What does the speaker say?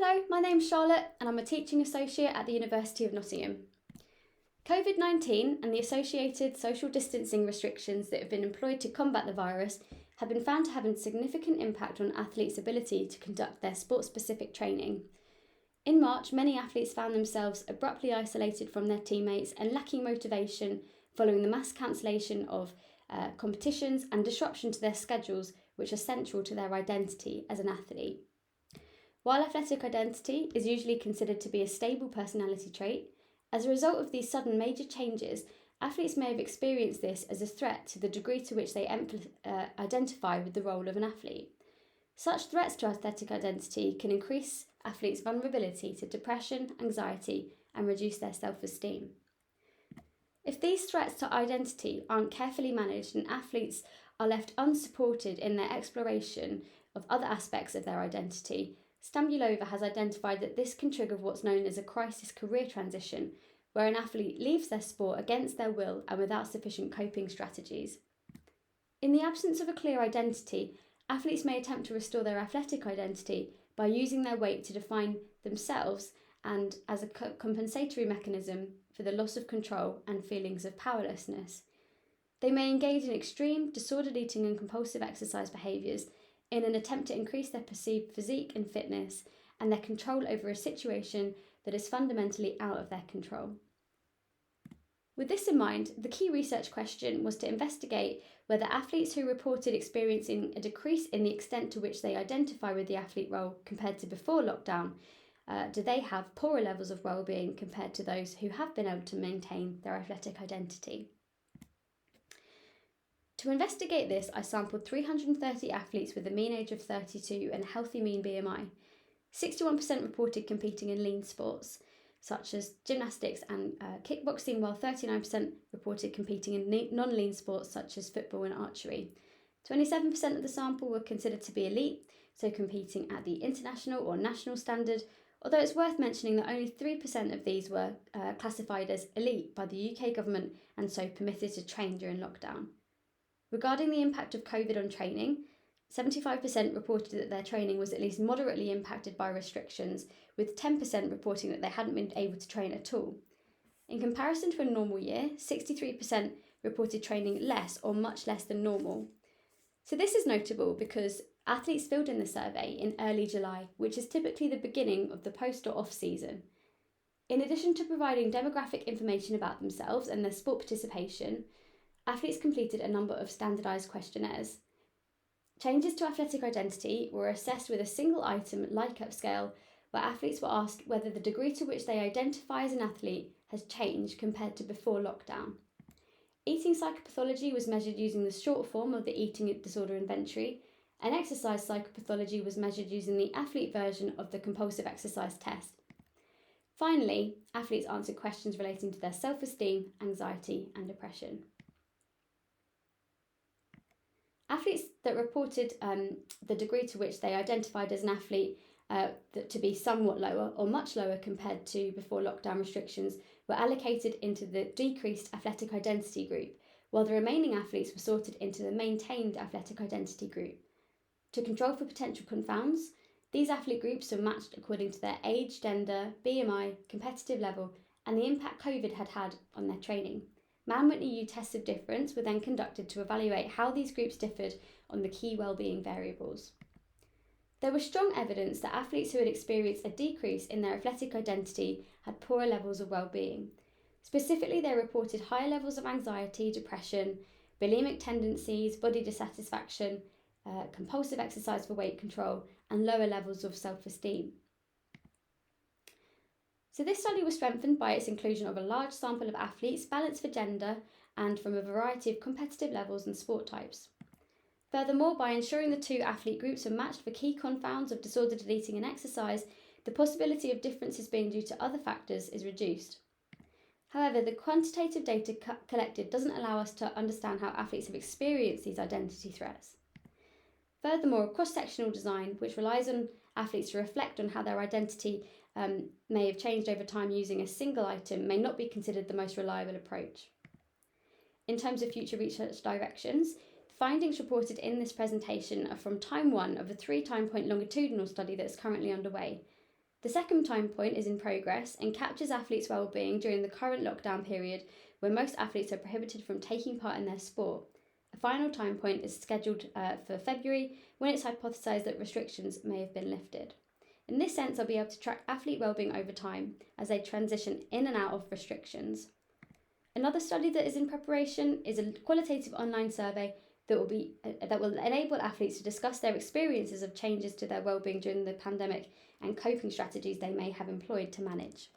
Hello, my name's Charlotte and I'm a teaching associate at the University of Nottingham. COVID-19 and the associated social distancing restrictions that have been employed to combat the virus have been found to have a significant impact on athletes' ability to conduct their sport-specific training. In March, many athletes found themselves abruptly isolated from their teammates and lacking motivation following the mass cancellation of competitions and disruption to their schedules, which are central to their identity as an athlete. While athletic identity is usually considered to be a stable personality trait, as a result of these sudden major changes, athletes may have experienced this as a threat to the degree to which they identify with the role of an athlete. Such threats to athletic identity can increase athletes' vulnerability to depression, anxiety, and reduce their self-esteem. If these threats to identity aren't carefully managed and athletes are left unsupported in their exploration of other aspects of their identity, Stambulova has identified that this can trigger what's known as a crisis career transition, where an athlete leaves their sport against their will and without sufficient coping strategies. In the absence of a clear identity, athletes may attempt to restore their athletic identity by using their weight to define themselves and as a compensatory mechanism for the loss of control and feelings of powerlessness. They may engage in extreme, disordered eating and compulsive exercise behaviours in an attempt to increase their perceived physique and fitness and their control over a situation that is fundamentally out of their control. With this in mind, the key research question was to investigate whether athletes who reported experiencing a decrease in the extent to which they identify with the athlete role compared to before lockdown, do they have poorer levels of wellbeing compared to those who have been able to maintain their athletic identity. To investigate this, I sampled 330 athletes with a mean age of 32 and a healthy mean BMI. 61% reported competing in lean sports, such as gymnastics and kickboxing, while 39% reported competing in non-lean sports, such as football and archery. 27% of the sample were considered to be elite, so competing at the international or national standard, although it's worth mentioning that only 3% of these were classified as elite by the UK government and so permitted to train during lockdown. Regarding the impact of COVID on training, 75% reported that their training was at least moderately impacted by restrictions, with 10% reporting that they hadn't been able to train at all. In comparison to a normal year, 63% reported training less or much less than normal. So this is notable because athletes filled in the survey in early July, which is typically the beginning of the post or off season. In addition to providing demographic information about themselves and their sport participation, athletes completed a number of standardised questionnaires. Changes to athletic identity were assessed with a single item like-up scale, where athletes were asked whether the degree to which they identify as an athlete has changed compared to before lockdown. Eating psychopathology was measured using the short form of the eating disorder inventory, and exercise psychopathology was measured using the athlete version of the compulsive exercise test. Finally, athletes answered questions relating to their self-esteem, anxiety, and depression. Athletes that reported the degree to which they identified as an athlete to be somewhat lower or much lower compared to before lockdown restrictions were allocated into the decreased athletic identity group, while the remaining athletes were sorted into the maintained athletic identity group. To control for potential confounds, these athlete groups were matched according to their age, gender, BMI, competitive level, and the impact COVID had on their training. Man-Whitney U tests of difference were then conducted to evaluate how these groups differed on the key wellbeing variables. There was strong evidence that athletes who had experienced a decrease in their athletic identity had poorer levels of wellbeing. Specifically, they reported higher levels of anxiety, depression, bulimic tendencies, body dissatisfaction, compulsive exercise for weight control, and lower levels of self-esteem. So this study was strengthened by its inclusion of a large sample of athletes balanced for gender and from a variety of competitive levels and sport types. Furthermore, by ensuring the two athlete groups are matched for key confounds of disordered eating and exercise, the possibility of differences being due to other factors is reduced. However, the quantitative data collected doesn't allow us to understand how athletes have experienced these identity threats. Furthermore, cross-sectional design, which relies on athletes to reflect on how their identity may have changed over time using a single item, may not be considered the most reliable approach. In terms of future research directions, the findings reported in this presentation are from time 1 of a 3 time point longitudinal study that is currently underway. The second time point is in progress and captures athletes' wellbeing during the current lockdown period, where most athletes are prohibited from taking part in their sport. A final time point is scheduled for February, when it's hypothesised that restrictions may have been lifted. In this sense, I'll be able to track athlete wellbeing over time as they transition in and out of restrictions. Another study that is in preparation is a qualitative online survey that will enable athletes to discuss their experiences of changes to their wellbeing during the pandemic and coping strategies they may have employed to manage.